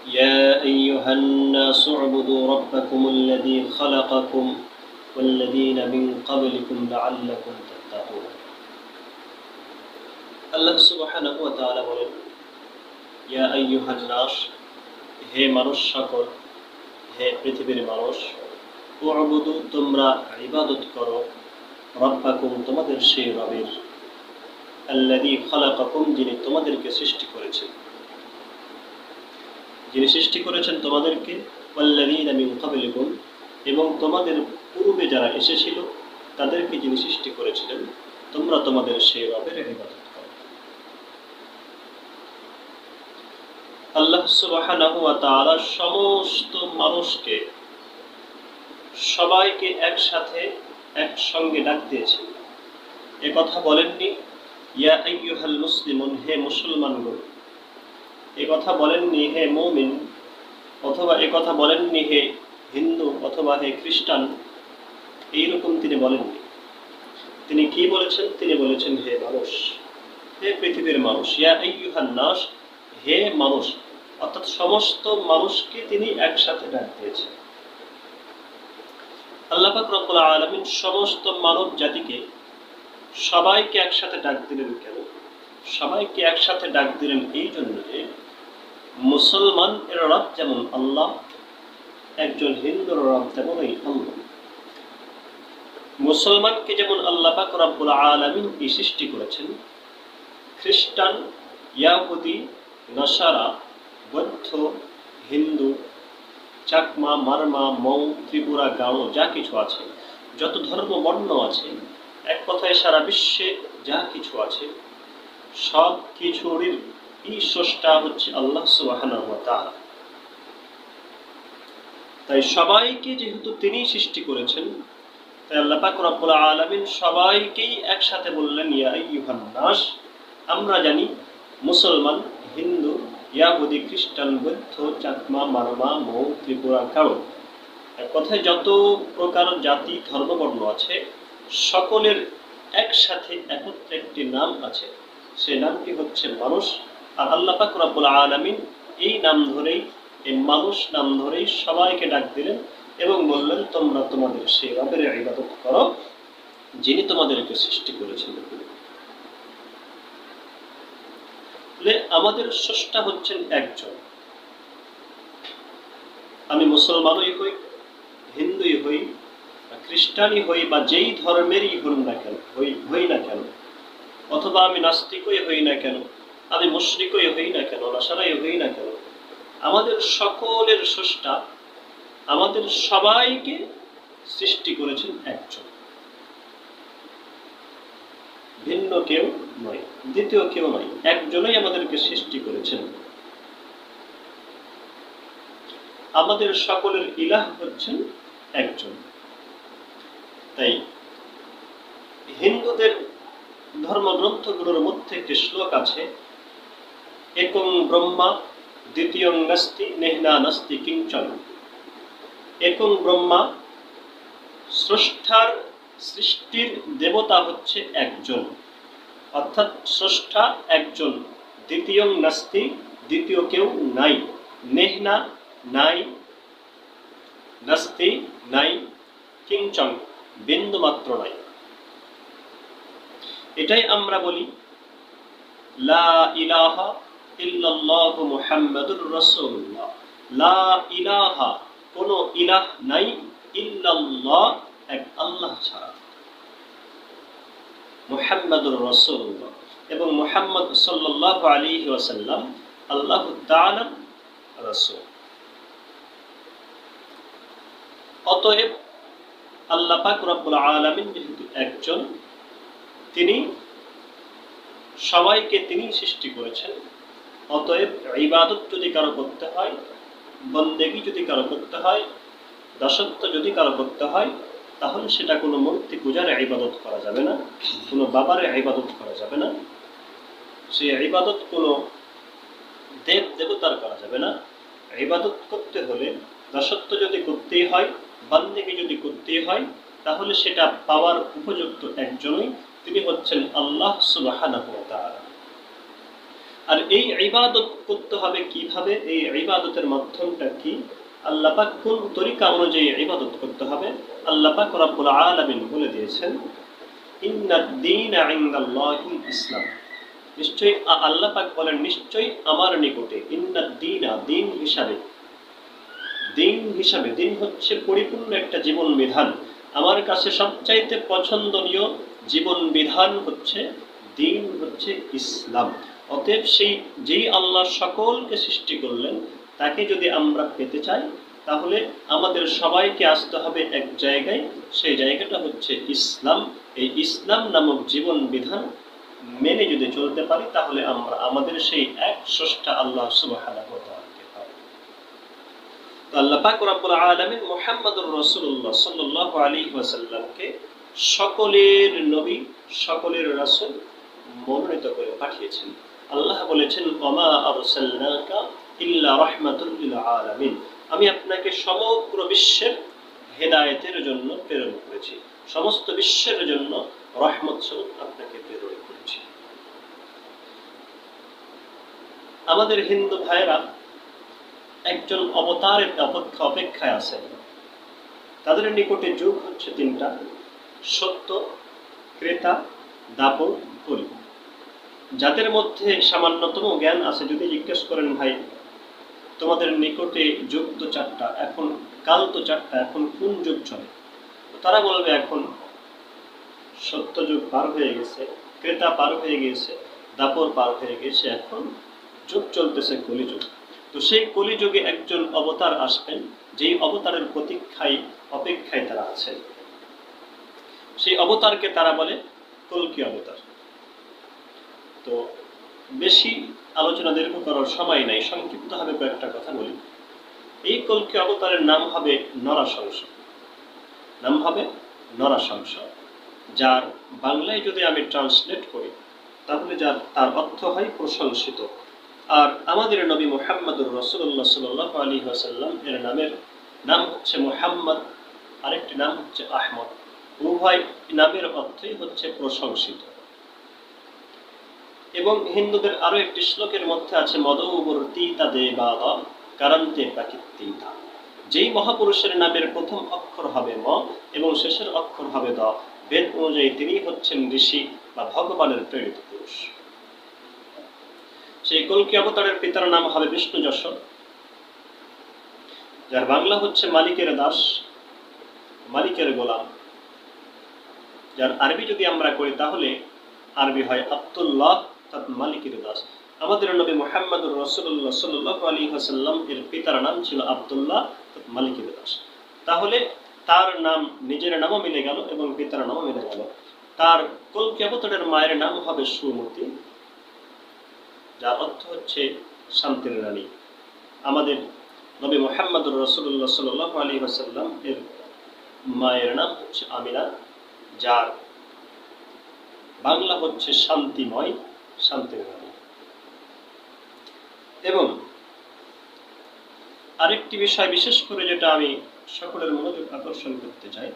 يا أيها الناس اعبدوا ربكم الذي خلقكم والذين من قبلكم لعلكم تتقون আল্লাহ সুবহানাহু ওয়া তাআলা বলেন ইয়া আইয়ুহান নাস হে মানুষ সকল হে পৃথিবীর মানুষ উ'বুদু তোমরা ইবাদত করো রব্বাকুম তোমাদের সেই রবের আল্লাযী খালাকাকুম যিনি তোমাদেরকে সৃষ্টি করেছেন তোমাদেরকে ওয়াল্লাযীনা মিন ক্বাবলিকুম এবং তোমাদের পূর্বে যারা এসেছিল তাদেরকে যিনি সৃষ্টি করেছিলেন তোমরা তোমাদের সেই রবের ইবাদত করো। আল্লাহ সুবহানাহু ওয়া তাআলা সমস্ত মানুষকে সবাইকে একসাথে একসঙ্গে ডাক দিয়েছেন। এ কথা বলেননি ইয়া আইয়ুহাল মুসলিমুন হে মুসলমানগণ, এ কথা বলেননি হে মুমিন, অথবা এ কথা বলেননি হে হিন্দু অথবা হে খ্রিস্টান, এইরকম তিনি বলেননি। তিনি কি বলেছেন? তিনি বলেছেন হে মানুষ, হে পৃথিবীর মানুষ, ইয়া আইয়ুহান নাস হে মানুষ, অর্থাৎ সমস্ত মানুষকে তিনি একসাথে ডাক দিয়েছেন। আল্লাহ পাক রব্বুল আলামিন সমস্ত মানব জাতিকে সবাইকে একসাথে ডাক দিলেন কেন? সবাইকে একসাথে ডাক দিলেন এই জন্য যে মুসলমান এর রব যেমন আল্লাহ, একজন হিন্দুর রব তেমন এই আল্লাহ। মুসলমানকে যেমন আল্লাহ পাক রব্বুল আলামিন সৃষ্টি করেছেন, খ্রিস্টান, ইয়াহুদি, নাসারা, বৌদ্ধ, হিন্দু, চাকমা, মারমা, মৌ, ত্রিপুরা, গাঁও যা কিছু আছে, যত ধর্ম বর্ণ আছে, এক কথায় সারা বিশ্বে যা কিছু আছে সব কিছুরই স্রষ্টা হচ্ছে আল্লাহ সুবহানাহু ওয়া তাআলা। তাই সবাইকে যেহেতু তিনি সৃষ্টি করেছেন, তাই আল্লাহ পাক রব্বুল আলামিন সবাইকেই একসাথে বললেন ইয়া আইয়ুহান নাস। আমরা জানি মুসলমান, হিন্দু, ইয়াহুদি, খ্রিস্টান, বৌদ্ধ, চাকমা, মারমা, মৌ, ত্রিপুরা, গারো, এক কথায় যত প্রকার জাতি ধর্মবর্ণ আছে সকলের একসাথে একত্রে একটি নাম আছে, সেই নামটি হচ্ছে মানুষ। আর আল্লাহ পাক রব্বুল আলামিন এই নাম ধরেই, এই মানুষ নাম ধরেই সবাইকে ডাক দিলেন এবং বললেন তোমরা তোমাদের সেই রবের ইবাদত করো যিনি তোমাদেরকে সৃষ্টি করেছেন। আমাদের স্রষ্টা হচ্ছেন একজন। আমি মুসলমানই হই, হিন্দুই হই, খ্রিস্টানই হই, বা যেই ধর্মেরই হই না কেন, অথবা আমি নাস্তিকই হই না কেন, আমি মুশরিকই হই না কেন, নাসারাই হই না কেন, আমাদের সকলের স্রষ্টা আমাদের সবাইকে সৃষ্টি করেছেন একজন, ভিন্ন কেউ নয়, দ্বিতীয় কেউ নয়, একজনই আমাদেরকে সৃষ্টি করেছেন। আমাদের সকলের ইলাহ হচ্ছেন একজন। তাই হিন্দুদের ধর্মগ্রন্থগুলোর মধ্যে একটি শ্লোক আছে, একং ব্রহ্মা দ্বিতীয়ং নাস্তি নেহনা নাস্তি কিঞ্চন। একং ব্রহ্মা, স্রষ্টার সৃষ্টির দেবতা হচ্ছে একজন, অর্থাৎ স্রষ্টা একজন। দ্বিতীয়ং নাস্তি, দ্বিতীয় কেউ নাই, নেহনা নাই, নাস্তি নাই, কিঞ্চন বিন্দু মাত্র নাই। এটাই আমরা বলি লা ইলাহা ইল্লাল্লাহু মুহাম্মাদুর রাসূলুল্লাহ। লা ইলাহা, কোনো ইলাহ নাই, ইল্লাল্লাহ এক আল্লাহ ছাড়া, মুহাম্মাদুর রাসূলুল্লাহ, এবং মুহাম্মদ সাল্লাল্লাহু আলাইহি ওয়াসাল্লাম আল্লাহ তাআলার রাসূল। অতএব আল্লাহ পাক রব্বুল আলামিন যেহেতু একজন, তিনি সবাইকে তিনি সৃষ্টি করেছেন। অতএব ইবাদত যদি কারো করতে হয়, বন্দেগী যদি কারো করতে হয়, দাসত্ব যদি কারো করতে হয়, তাহলে সেটা কোনো মূর্তি পূজার ইবাদত করা যাবে না, কোনো বাবার ইবাদত করা যাবে না, সেই ইবাদত কোনো দেব দেবতার করা যাবে না। ইবাদত করতে হলে, দাসত্ব যদি করতেই হয়, বন্দেগী যদি করতেই হয়, তাহলে সেটা পাওয়ার উপযুক্ত একজনই, তিনি হচ্ছেন আল্লাহ সুবহানাহু ওয়া তাআলা। আর এই ইবাদত করতে হবে কিভাবে, এই ইবাদতের মাধ্যমটা কি, আল্লাহ পাক কোন তরিকা অনুযায়ী ইবাদত করতে হবে, আল্লাহ পাক রব্বুল আলামিন বলে দিয়েছেন ইন্নাদ দীন ইনদাল্লাহিল ইসলাম। নিশ্চয়ই আল্লাহ পাক বলেন নিশ্চয়ই আমার নিকটে, ইন্নাদ দীন, দিন হিসাবে, দিন হচ্ছে পরিপূর্ণ একটা জীবন বিধান। আমার কাছে সবচাইতে পছন্দনীয় জীবন বিধান হচ্ছে দিন, হচ্ছে ইসলাম। অতএব যেই আল্লাহ সকলকে সৃষ্টি করলেন তাকে যদি আমরা পেতে চাই তাহলে আমাদের সবাইকে আসতে হবে এক জায়গায়, সেই জায়গাটা হচ্ছে ইসলাম। এই ইসলাম নামক জীবন বিধান মেনে যদি চলতে পারি তাহলে আমরা আমাদের সেই এক স্রষ্টা আল্লাহ সুবহানাহু ওয়া তাআলাকে পাবো। তো আল্লাহ পাক রব্বুল আলামিন মুহাম্মদুর রাসূলুল্লাহ সাল্লাল্লাহু আলাইহি ওয়াসাল্লামকে সকলের নবী, সকলের রাসূল মনোনীত করে পাঠিয়েছেন। আল্লাহ বলেছেন ওমা আরসালনাকা ইল্লা রাহমাতুল লিল আলামিন, আমি আপনাকে সমগ্র বিশ্বের হেদায়েতের জন্য প্রেরণ করেছি, সমস্ত বিশ্বের জন্য রহমত স্বরূপ আপনাকে প্রেরণ করেছি। আমাদের হিন্দু ভাইরা একজন অবতারের অপেক্ষায় আছেন। তাদের নিকটে যুগ হচ্ছে তিনটা: সত্য, ক্রেতা, দাপর, কলি। যাদের মধ্যে সামান্যতম জ্ঞান আছে, যদি জিজ্ঞেস করেন ভাই তোমাদের নিকটে যুগ তো চারটা, এখন কাল তো চারটা, এখন কোন যুগ চলে, তারা বলবে এখন সত্য যুগ পার হয়ে গেছে, ক্রেতা পার হয়ে গেছে, দাপর পার হয়ে গেছে, এখন যুগ চলতেছে কলিযুগ। তো সেই কলিযুগে একজন অবতার আসবেন, যেই অবতারের অপেক্ষায় তারা আছেন। সেই অবতারকে তারা বলে কল্কি অবতার। তো বেশি আলোচনা দীর্ঘ করার সময় নাই, সংক্ষিপ্তভাবে কয়েকটা কথা বলি। এই কল্কি অবতারের নাম হবে নরাশংস, নাম হবে নরাশংস, যার বাংলায় যদি আমি ট্রান্সলেট করি তাহলে তার অর্থ হয় প্রশংসিত। আর আমাদের নবী মুহাম্মদুর রাসূলুল্লাহ সাল্লাল্লাহু আলাইহি ওয়াসাল্লাম এর নাম হচ্ছে মুহাম্মদ, আরেকটি নাম হচ্ছে আহমদ। উভয় নামের অর্থই হচ্ছে প্রশংসিত। এবং হিন্দুদের আরো একটি শ্লোকের মধ্যে আছে মদৌবর্তীতা দেবাদা কারান্তে প্রাকৃতিতা, যেই মহাপুরুষের নামের প্রথম অক্ষর হবে ম এবং শেষের অক্ষর হবে দ, বেদ অনুযায়ী তিনি হচ্ছেন ঋষি বা ভগবানের প্রেরিত পুরুষ। সেই কল্কি অবতারের পিতার নাম হবে বিষ্ণু যশ, যার বাংলা হচ্ছে মালিকের দাস, মালিকের গোলাম। যার আরবি যদি আমরা করি তাহলে আরবি হয় আব্দুল্লাহ, অর্থাৎ মালিকের দাস। আমাদের নবী মুহাম্মদুর রাসূলুল্লাহ সাল্লাল্লাহু আলাইহি ওয়াসাল্লাম এর পিতার নাম ছিল আব্দুল্লাহ, অর্থাৎ মালিকের দাস। তাহলে তার নাম, নিজের নামও মিলে গেল এবং পিতার নামও মিলে গেল। তার কল্কি অবতারের মায়ের নাম হবে সুমতি, যার অর্থ হচ্ছে শান্তির রানী। আমাদের নবী মুহাম্মদুর রাসূলুল্লাহ সাল্লাল্লাহু আলাইহি ওয়াসাল্লাম এর মায়ের নাম হচ্ছে আমিনা, যার বাংলা হচ্ছে শান্তিময়, শান্তির রানী। এবং আরেকটি বিষয় বিশেষ করে যেটা আমি সকলের মনোযোগ আকর্ষণ করতে চাই,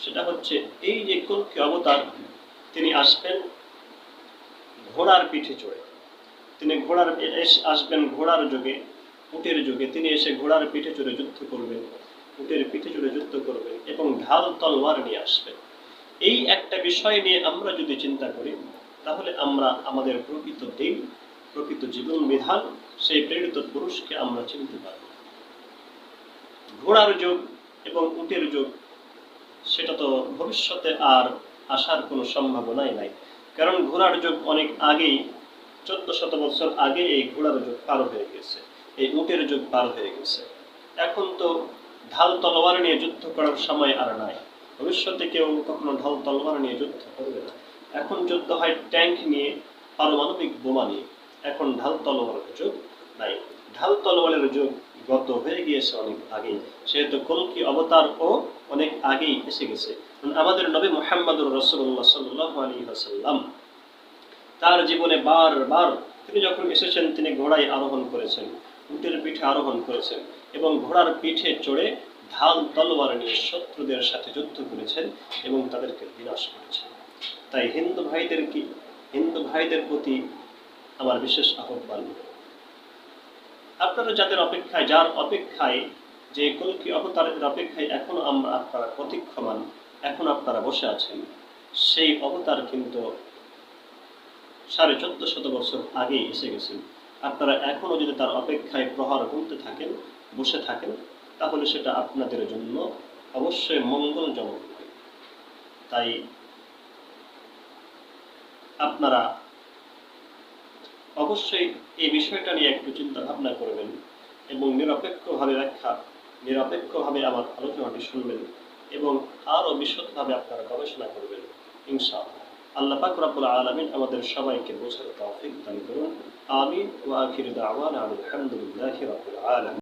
সেটা হচ্ছে এই যে কল্কি অবতার, তিনি আসবেন ঘোড়ার পিঠে চড়ে। তিনি আসবেন ঘোড়ার যোগে, উটের যোগে। তিনি এসে ঘোড়ার পিঠে চড়ে যুদ্ধ করবেন, উটের পিঠে চড়ে যুদ্ধ করবেন এবং ঢাল তলোয়ার নিয়ে আসবেন। এই একটা বিষয় নিয়ে আমরা যদি চিন্তা করি তাহলে আমরা আমাদের প্রকৃত দিন, প্রকৃত জীবন বিধান, সেই প্রেরিত পুরুষকে আমরা চিনতে পারব। ঘোড়ার যুগ এবং উটের যুগ, সেটা তো ভবিষ্যতে আর আসার কোনো সম্ভাবনাই নাই, কারণ ঘোড়ার যুগ অনেক আগেই, 1400 বছর আগে এই ঘোড়ার যুগ পার হয়ে গেছে, এই উটের যুগ পার হয়ে গেছে। এখন তো ঢাল তলোয়ার নিয়ে যুদ্ধ করার সময় আর নাই, ভবিষ্যতে কেউ কখনো ঢাল তলোয়ার নিয়ে যুদ্ধ করবে না। এখন যুদ্ধ হয় ট্যাঙ্ক নিয়ে, পারমাণবিক বোমা নিয়ে। এখন ঢাল তলোয়ারের যুগ নাই, ঢাল তলোয়ারের যুগ গত হয়ে গিয়েছে অনেক আগেই। সেহেতু কল্কি অবতার ও অনেক আগেই এসে গেছে। আমাদের নবী মুহাম্মদুর রাসূলুল্লাহ সাল্লাল্লাহু আলাইহি ওয়াসাল্লাম তার জীবনে বারবার তিনি যখন এসেছেন তিনি ঘোড়ায় আরোহণ করেছেন, উটের পিঠে আরোহণ করেছেন এবং ঘোড়ার পিঠে চড়ে ঢাল তলোয়ার নিয়ে শত্রুদের সাথে যুদ্ধ করেছেন এবং তাদেরকে বিনাশ করেছেন। তাই হিন্দু ভাইদের প্রতি আমার বিশেষ আহ্বান। আপনারা যার অপেক্ষায় যে কলকি অবতারের অপেক্ষায় এখনো আপনারা প্রতীক্ষমান, এখন আপনারা বসে আছেন, সেই অবতার কিন্তু 1450 বছর আগেই এসে গেছেন। আপনারা এখনো যদি তার অপেক্ষায় প্রহর গুনতে থাকেন, বসে থাকেন, তাহলে সেটা আপনাদের জন্য অবশ্যই মঙ্গলজনক নয়। তাই আপনারা অবশ্যই এই বিষয়টা নিয়ে একটু চিন্তা ভাবনা করবেন এবং নিরপেক্ষভাবে আমার আলোচনাটি শুনবেন এবং আরও বিশদভাবে আপনারা গবেষণা করবেন ইনশাআল্লাহ। আল্লাহ পাক রব্বুল আলামিন আমাদের সবাইকে বোঝার তৌফিক দান করুন। আমিন ওয়া আখিরু দাওয়ানা আলহামদুলিল্লাহি রাব্বিল আলামিন।